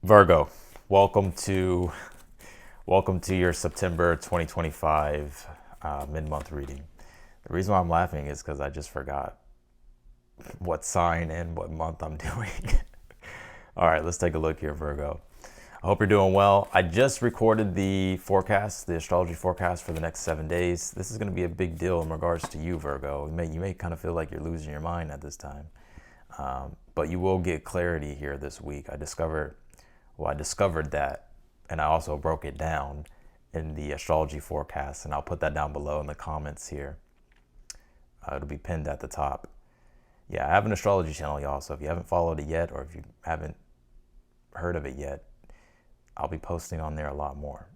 Virgo, welcome to your September 2025 mid-month reading. The reason why I'm laughing is because I just forgot what sign and what month I'm doing. All right, let's take a look here, Virgo. I hope you're doing well. I just recorded the forecast, the astrology forecast for the next 7 days. This is going to be a big deal in regards to you, Virgo. You may kind of feel like you're losing your mind at this time, but you will get clarity here this week. I discovered that, and I also broke it down in the astrology forecast, and I'll put that down below in the comments here. It'll be pinned at the top. Yeah, I have an astrology channel, y'all, so if you haven't followed it yet, or if you haven't heard of it yet, I'll be posting on there a lot more.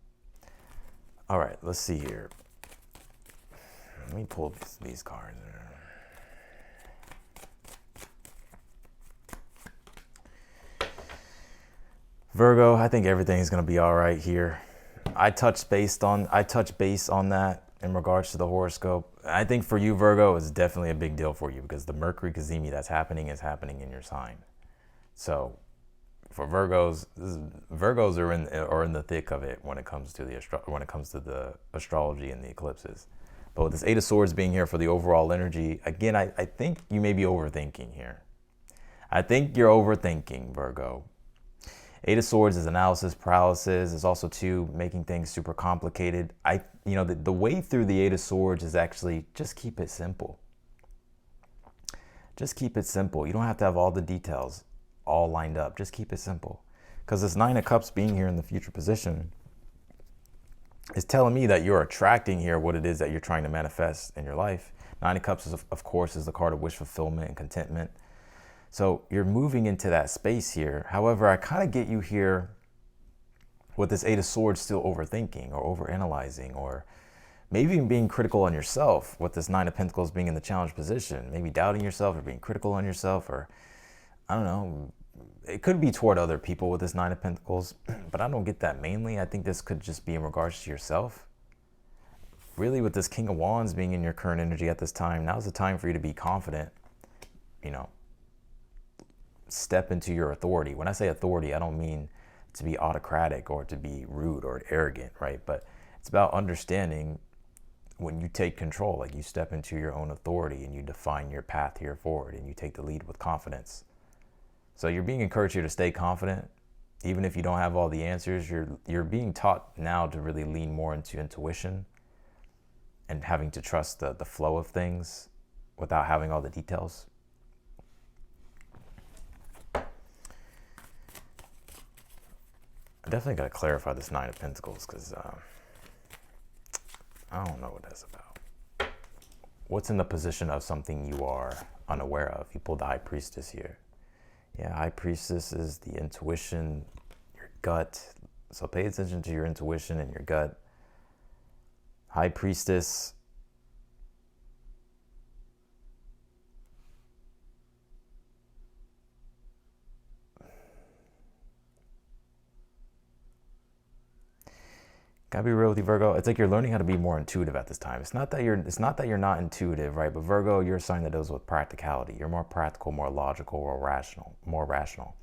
All right, let's see here. Let me pull these cards. Virgo, I think everything's going to be all right here. I touch base on that in regards to the horoscope. I think for you, Virgo, is definitely a big deal for you because the Mercury Cazimi that's happening is happening in your sign. So for Virgos are in the thick of it when it comes to the astrology and the eclipses. But with this Eight of Swords being here for the overall energy, again, I think you may be overthinking here. I think you're overthinking, Virgo. Eight of Swords is analysis paralysis. It's also too making things super complicated. The way through the Eight of Swords is actually just keep it simple. Just keep it simple. You don't have to have all the details all lined up. Just keep it simple. Because this Nine of Cups being here in the future position is telling me that you're attracting here what it is that you're trying to manifest in your life. Nine of Cups, of course, is the card of wish fulfillment and contentment. So you're moving into that space here. However, I kind of get you here with this Eight of Swords still overthinking or overanalyzing, or maybe even being critical on yourself with this Nine of Pentacles being in the challenge position. Maybe doubting yourself or being critical on yourself, or I don't know. It could be toward other people with this Nine of Pentacles, but I don't get that mainly. I think this could just be in regards to yourself. Really, with this King of Wands being in your current energy at this time, now's the time for you to be confident, step into your authority. When I say authority, I don't mean to be autocratic or to be rude or arrogant, right? But it's about understanding when you take control, like you step into your own authority and you define your path here forward and you take the lead with confidence. So you're being encouraged here to stay confident. Even if you don't have all the answers, you're being taught now to really lean more into intuition and having to trust the flow of things without having all the details. I definitely got to clarify this Nine of Pentacles because I don't know what that's about. What's in the position of something you are unaware of? You pulled the High Priestess here. Yeah, High Priestess is the intuition, your gut. So pay attention to your intuition and your gut. High Priestess. Gotta be real with you, Virgo. It's like you're learning how to be more intuitive at this time. It's not that you're not intuitive, right? But Virgo, you're a sign that deals with practicality. You're more practical, more logical, more rational.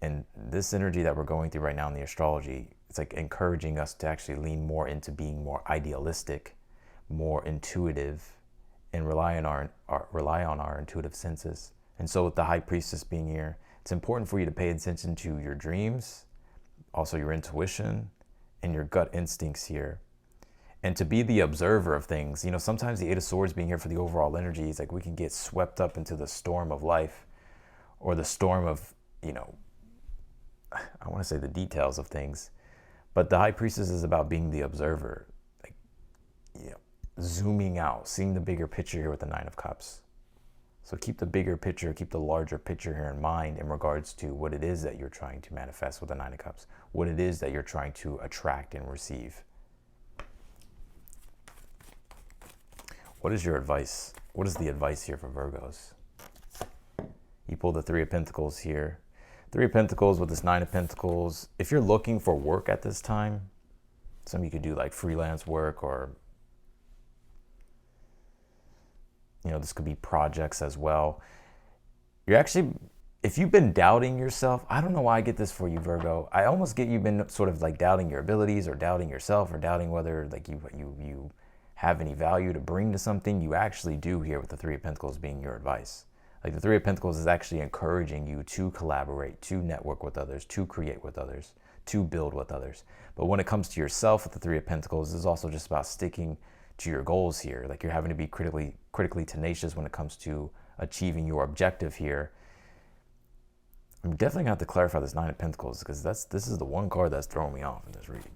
And this energy that we're going through right now in the astrology, it's like encouraging us to actually lean more into being more idealistic, more intuitive, and rely on our intuitive senses. And so with the High Priestess being here, it's important for you to pay attention to your dreams, also your intuition, and your gut instincts here, and to be the observer of things. Sometimes the Eight of Swords being here for the overall energy is like we can get swept up into the storm of life, or the storm of, I want to say the details of things, but the High Priestess is about being the observer, like, zooming out, seeing the bigger picture here with the Nine of Cups. So keep the bigger picture, keep the larger picture here in mind in regards to what it is that you're trying to manifest with the Nine of Cups, what it is that you're trying to attract and receive. What is your advice? What is the advice here for Virgos? You pull the Three of Pentacles here. Three of Pentacles with this Nine of Pentacles. If you're looking for work at this time, some of you could do like freelance work, or this could be projects as well. You're actually if you've been doubting yourself, I don't know why I get this for you, Virgo. I almost get you've been sort of like doubting your abilities or doubting yourself or doubting whether like you have any value to bring to something. You actually do here with the Three of Pentacles being your advice. Like the Three of Pentacles is actually encouraging you to collaborate, to network with others, to create with others, to build with others. But when it comes to yourself with the Three of Pentacles, it's also just about sticking to your goals here. Like you're having to be critically tenacious when it comes to achieving your objective here. I'm definitely gonna have to clarify this Nine of Pentacles because this is the one card that's throwing me off in this reading.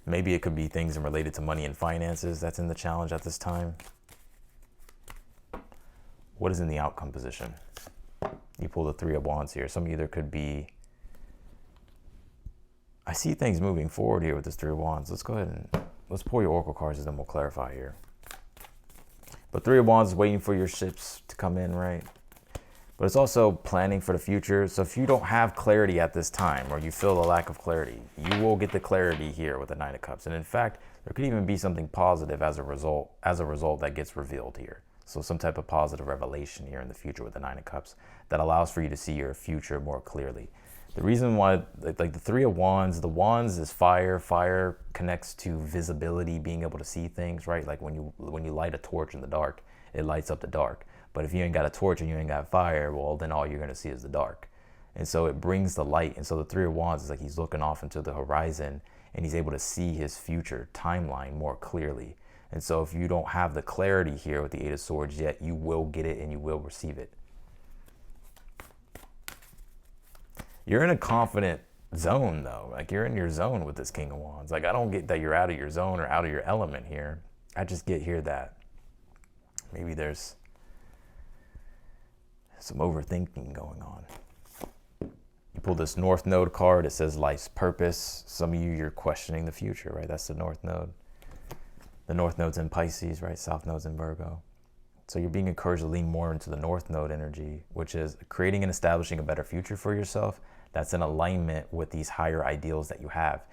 Maybe it could be things related to money and finances that's in the challenge at this time. What is in the outcome position? You pull the Three of Wands here. Some of you there could be, I see things moving forward here with this Three of Wands. Let's go ahead and let's pull your Oracle cards and then we'll clarify here. But Three of Wands is waiting for your ships to come in, right? But it's also planning for the future. So if you don't have clarity at this time or you feel a lack of clarity, you will get the clarity here with the Nine of Cups. And in fact, there could even be something positive as a result that gets revealed here. So some type of positive revelation here in the future with the Nine of Cups that allows for you to see your future more clearly. The reason why, like the Three of Wands, the Wands is fire. Fire connects to visibility, being able to see things, right? Like when you light a torch in the dark, it lights up the dark. But if you ain't got a torch and you ain't got fire, well, then all you're going to see is the dark. And so it brings the light. And so the Three of Wands is like he's looking off into the horizon and he's able to see his future timeline more clearly. And so if you don't have the clarity here with the Eight of Swords yet, you will get it and you will receive it. You're in a confident zone though. Like you're in your zone with this King of Wands. Like I don't get that you're out of your zone or out of your element here. I just get here that maybe there's some overthinking going on. You pull this North Node card. It says life's purpose. Some of you, you're questioning the future, right? That's the North Node. The North Node's in Pisces, right? South Node's in Virgo. So you're being encouraged to lean more into the North Node energy, which is creating and establishing a better future for yourself that's in alignment with these higher ideals that you have.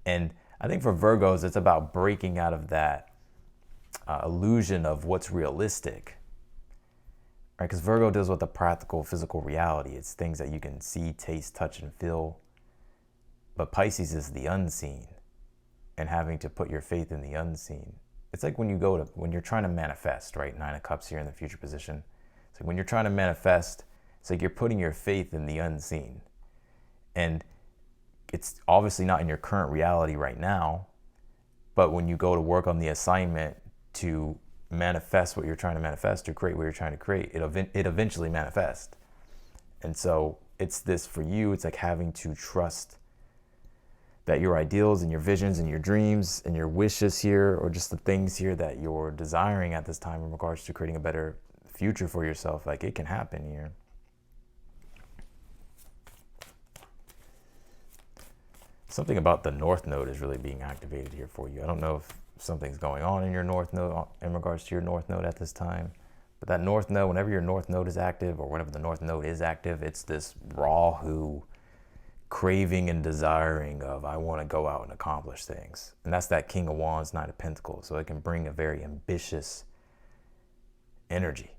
And I think for Virgos, it's about breaking out of that illusion of what's realistic, right? Because Virgo deals with the practical, physical reality. It's things that you can see, taste, touch, and feel. But Pisces is the unseen and having to put your faith in the unseen. It's like when you're trying to manifest, right? Nine of Cups here in the future position. It's like when you're trying to manifest, it's like you're putting your faith in the unseen. And it's obviously not in your current reality right now, but when you go to work on the assignment to manifest what you're trying to manifest, to create what you're trying to create, it eventually manifests. And so it's this for you, it's like having to trust that your ideals and your visions and your dreams and your wishes here, or just the things here that you're desiring at this time in regards to creating a better future for yourself, like it can happen here. Something about the North Node is really being activated here for you. I don't know if something's going on in your North Node in regards to your North Node at this time, but that North Node, whenever your North Node is active or whenever the North Node is active, it's this raw craving and desiring of, I want to go out and accomplish things. And that's that King of Wands, Knight of Pentacles. So it can bring a very ambitious energy.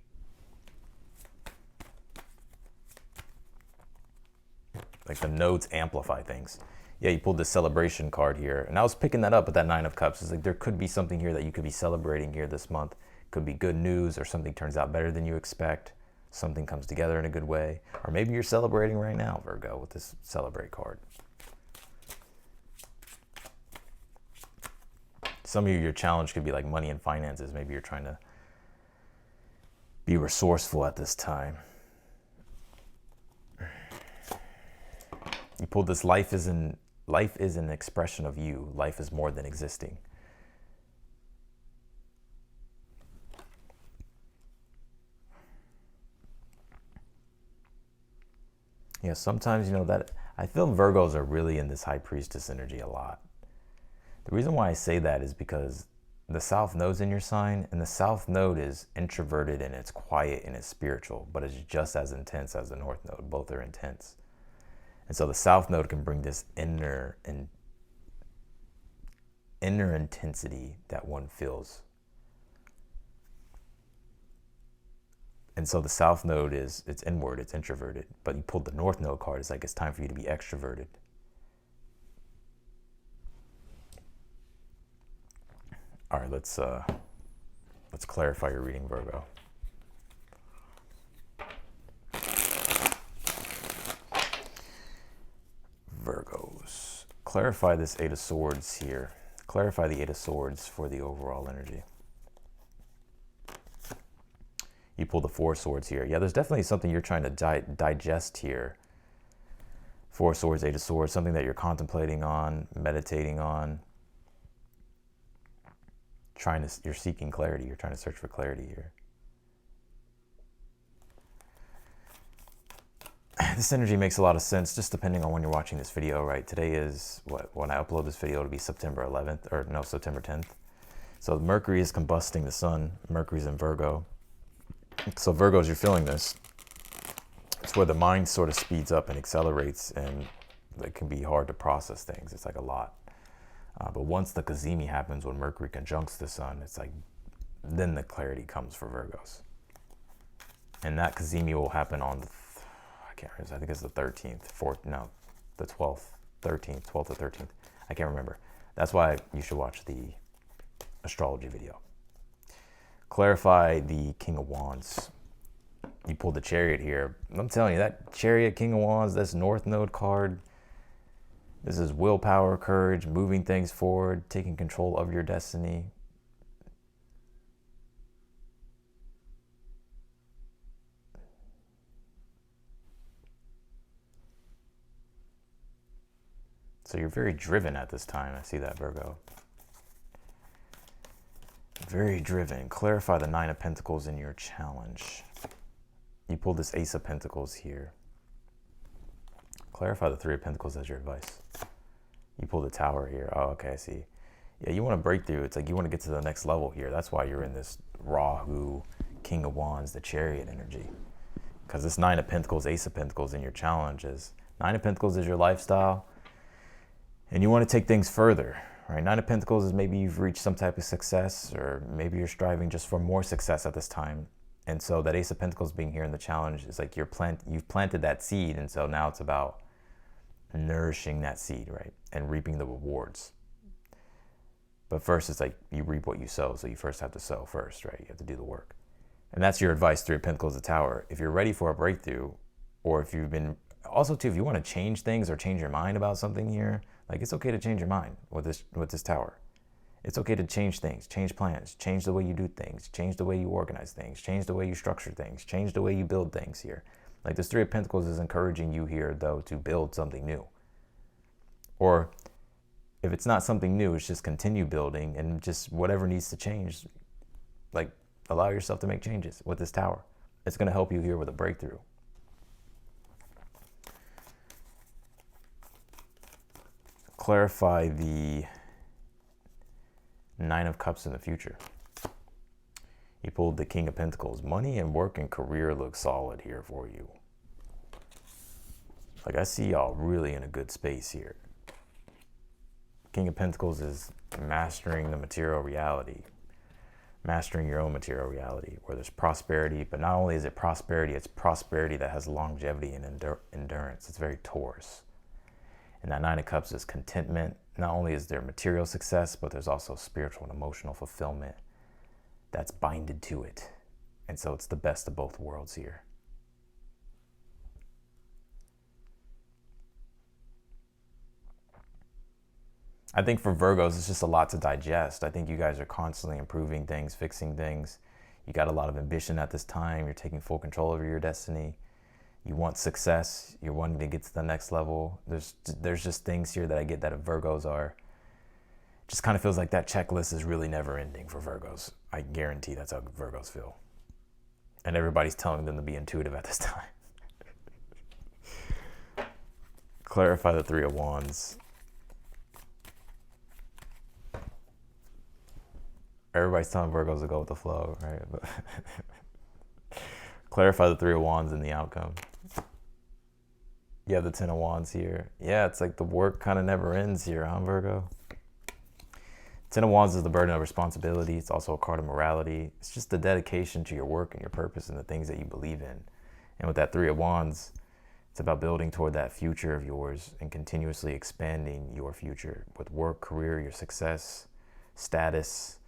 Like the nodes amplify things. Yeah, you pulled the celebration card here. And I was picking that up with that Nine of Cups. It's like there could be something here that you could be celebrating here this month. Could be good news or something turns out better than you expect. Something comes together in a good way. Or maybe you're celebrating right now, Virgo, with this celebrate card. Some of you, your challenge could be like money and finances. Maybe you're trying to be resourceful at this time. You pulled this life is an expression of you. Life is more than existing. Yeah, sometimes, that I feel Virgos are really in this high priestess energy a lot. The reason why I say that is because the South Node's in your sign, and the South Node is introverted and it's quiet and it's spiritual, but it's just as intense as the North Node. Both are intense. And so the South Node can bring this inner intensity that one feels. And so the South Node it's inward, it's introverted. But you pulled the North Node card, it's like it's time for you to be extroverted. All right, let's clarify your reading, Virgo. Virgos, clarify this Eight of Swords here. Clarify the Eight of Swords for the overall energy. You pull the Four of Swords here. Yeah, there's definitely something you're trying to digest here. Four of Swords, Eight of Swords, something that you're contemplating on, meditating on. You're seeking clarity. You're trying to search for clarity here. This energy makes a lot of sense just depending on when you're watching this video, right? Today is when I upload this video, it'll be September 11th, or no, September 10th. So Mercury is combusting the sun. Mercury's in Virgo. So Virgos, you're feeling this. It's where the mind sort of speeds up and accelerates, and it can be hard to process things. It's like a lot. But once the Cazimi happens, when Mercury conjuncts the sun, it's like, then the clarity comes for Virgos. And that Cazimi will happen on the, I can't remember, I think it's the 13th, the 12th, 13th, 12th or 13th. I can't remember. That's why you should watch the astrology video. Clarify the King of Wands. You pulled the Chariot here. I'm telling you, that Chariot, King of Wands, this North Node card, this is willpower, courage, moving things forward, taking control of your destiny. So you're very driven at this time. I see that, Virgo. Very driven. Clarify the Nine of Pentacles in your challenge. You pulled this Ace of Pentacles here. Clarify the Three of Pentacles as your advice. You pulled the Tower here. Oh, okay, I see. Yeah, you want to break through. It's like you want to get to the next level here. That's why you're in this Rahu, King of Wands, the Chariot energy. Because this Nine of Pentacles, Ace of Pentacles in your challenge is, Nine of Pentacles is your lifestyle. And you want to take things further, right? Nine of Pentacles is maybe you've reached some type of success, or maybe you're striving just for more success at this time. And so that Ace of Pentacles being here in the challenge is like you've planted that seed, and so now it's about nourishing that seed, right? And reaping the rewards. But first, it's like you reap what you sow, so you first have to sow first, right? You have to do the work. And that's your advice, Three of Pentacles, the Tower. If you're ready for a breakthrough, or if you've been, also too, if you want to change things or change your mind about something here, like it's okay to change your mind with this Tower. It's okay to change things, change plans, change the way you do things, change the way you organize things, change the way you structure things, change the way you build things here. Like this Three of Pentacles is encouraging you here, though, to build something new. Or if it's not something new, it's just continue building, and just whatever needs to change, like allow yourself to make changes with this Tower. It's going to help you here with a breakthrough. Clarify the Nine of Cups in the future. You pulled the King of Pentacles. Money and work and career look solid here for you. Like I see y'all really in a good space here. King of Pentacles is mastering the material reality. Mastering your own material reality, where there's prosperity, but not only is it prosperity, it's prosperity that has longevity and endurance. It's very Taurus. And that Nine of Cups is contentment. Not only is there material success, but there's also spiritual and emotional fulfillment that's binded to it. And so it's the best of both worlds here. I think for Virgos, it's just a lot to digest. I think you guys are constantly improving things, fixing things. You got a lot of ambition at this time. You're taking full control over your destiny. You want success. You're wanting to get to the next level. There's just things here that I get that Virgos are. Just kind of feels like that checklist is really never ending for Virgos. I guarantee that's how Virgos feel. And everybody's telling them to be intuitive at this time. Clarify the Three of Wands. Everybody's telling Virgos to go with the flow, right? But clarify the Three of Wands in the outcome. You have the Ten of Wands here. Yeah, it's like the work kind of never ends here, huh, Virgo? Ten of Wands is the burden of responsibility. It's also a card of morality. It's just the dedication to your work and your purpose and the things that you believe in. And with that Three of Wands, it's about building toward that future of yours and continuously expanding your future with work, career, your success, status,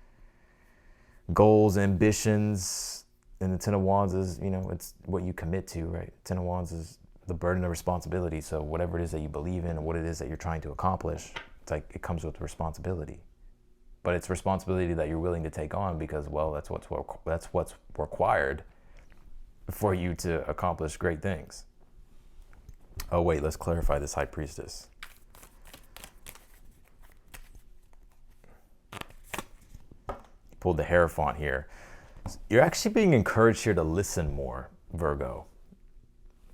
goals, ambitions. And the Ten of Wands is, it's what you commit to, right? Ten of Wands is the burden of responsibility. So whatever it is that you believe in and what it is that you're trying to accomplish, it's like it comes with responsibility. But it's responsibility that you're willing to take on because, well, that's what's required for you to accomplish great things. Oh, wait, let's clarify this High Priestess. Pulled the Hierophant here. You're actually being encouraged here to listen more, Virgo.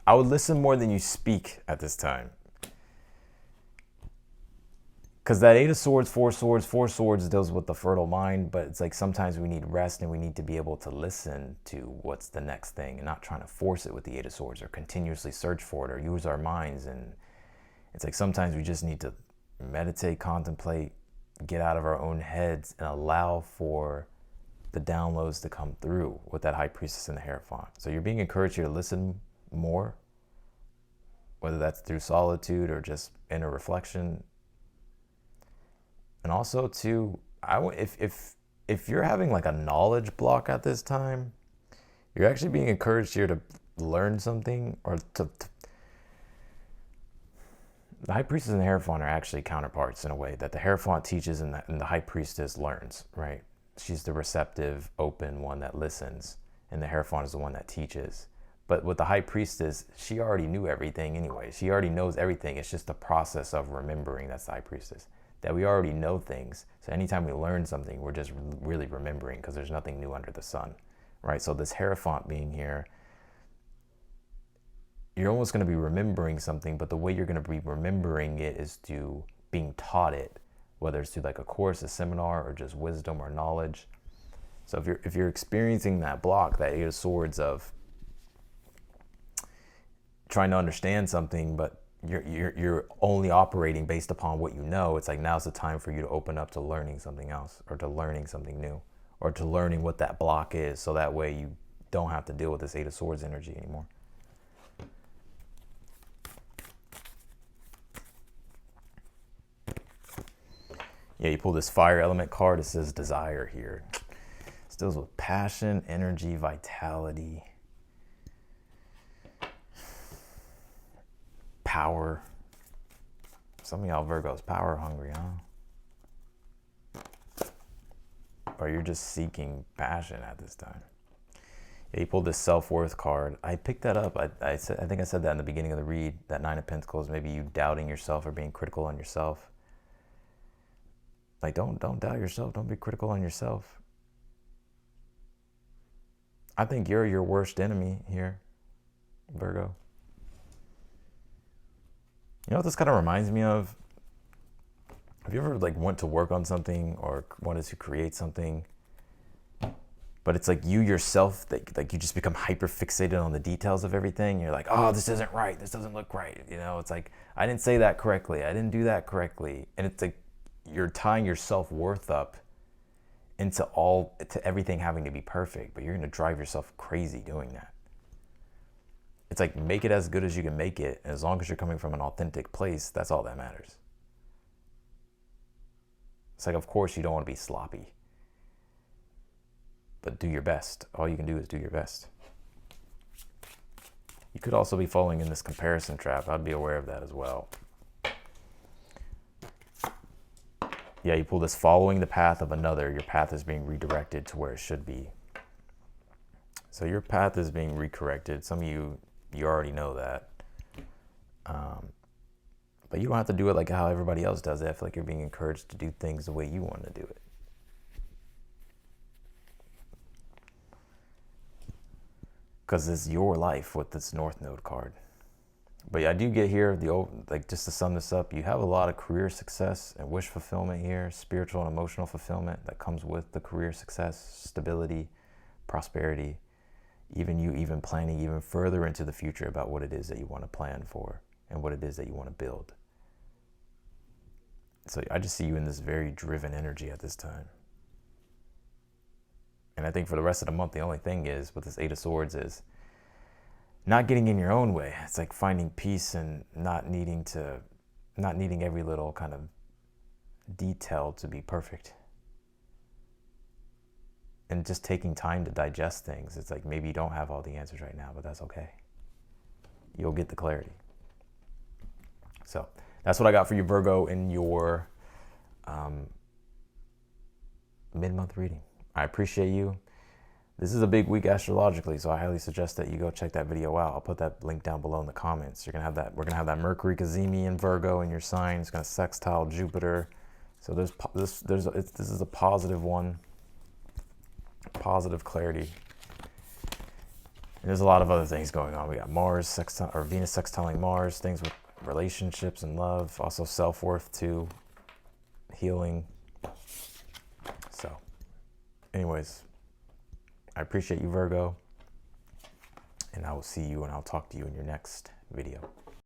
I would listen more than you speak at this time. Because that Eight of Swords, Four Swords deals with the fertile mind, but it's like sometimes we need rest and we need to be able to listen to what's the next thing and not trying to force it with the Eight of Swords or continuously search for it or use our minds. And it's like sometimes we just need to meditate, contemplate, get out of our own heads and allow for the downloads to come through with that High Priestess and the Hierophant. So you're being encouraged here to listen more, whether that's through solitude or just inner reflection. And also too, if you're having like a knowledge block at this time, you're actually being encouraged here to learn something or to the High Priestess and the Hierophant are actually counterparts in a way that the Hierophant teaches and the High Priestess learns, right? She's the receptive, open one that listens, and the Hierophant is the one that teaches. But with the High Priestess, she already knew everything anyway. She already knows everything. It's just the process of remembering. That's the High Priestess. That we already know things. So anytime we learn something, we're just really remembering because there's nothing new under the sun, right? So this Hierophant being here, you're almost going to be remembering something, but the way you're going to be remembering it is to being taught it, whether it's through like a course, a seminar, or just wisdom or knowledge. So if you're experiencing that block, that Eight of Swords of trying to understand something, but you're only operating based upon what you know, it's like now's the time for you to open up to learning something else or to learning something new or to learning what that block is, so that way you don't have to deal with this Eight of Swords energy anymore. Yeah, you pull this fire element card. It says desire here. This deals with passion, energy, vitality, power. Some of y'all Virgos power hungry, huh? Or you're just seeking passion at this time. Yeah, you pulled this self-worth card. I picked that up. I think I said that in the beginning of the read, that Nine of Pentacles, maybe you doubting yourself or being critical on yourself. Like, don't doubt yourself. Don't be critical on yourself. I think you're your worst enemy here, Virgo. You know what this kind of reminds me of? Have you ever like went to work on something or wanted to create something, but it's like you yourself, like you just become hyper fixated on the details of everything. You're like, oh, this isn't right. This doesn't look right. You know, it's like, I didn't say that correctly. I didn't do that correctly. And it's like, you're tying your self-worth up into everything having to be perfect, but you're going to drive yourself crazy doing that. It's like, make it as good as you can make it. And as long as you're coming from an authentic place, that's all that matters. It's like, of course you don't want to be sloppy, but do your best. All you can do is do your best. You could also be falling in this comparison trap. I'd be aware of that as well. Yeah, you pull this following the path of another. Your path is being redirected to where it should be. So your path is being recorrected. Some of you already know that. But you don't have to do it like how everybody else does it. I feel like you're being encouraged to do things the way you want to do it. Because it's your life with this North Node card. But yeah, I do get here, like just to sum this up, you have a lot of career success and wish fulfillment here, spiritual and emotional fulfillment that comes with the career success, stability, prosperity, even planning even further into the future about what it is that you want to plan for and what it is that you want to build. So I just see you in this very driven energy at this time. And I think for the rest of the month, the only thing is with this Eight of Swords is not getting in your own way. It's like finding peace and not needing every little kind of detail to be perfect. And just taking time to digest things. It's like maybe you don't have all the answers right now, but that's okay. You'll get the clarity. So that's what I got for you, Virgo, in your mid-month reading. I appreciate you. This is a big week astrologically, so I highly suggest that you go check that video out. I'll put that link down below in the comments. We're gonna have that Mercury Cazimi in Virgo in your sign. It's gonna sextile Jupiter. So this is a positive one. Positive clarity. And there's a lot of other things going on. We got Mars Venus sextiling Mars, things with relationships and love, also self-worth too, healing. So anyways, I appreciate you, Virgo, and I will see you and I'll talk to you in your next video.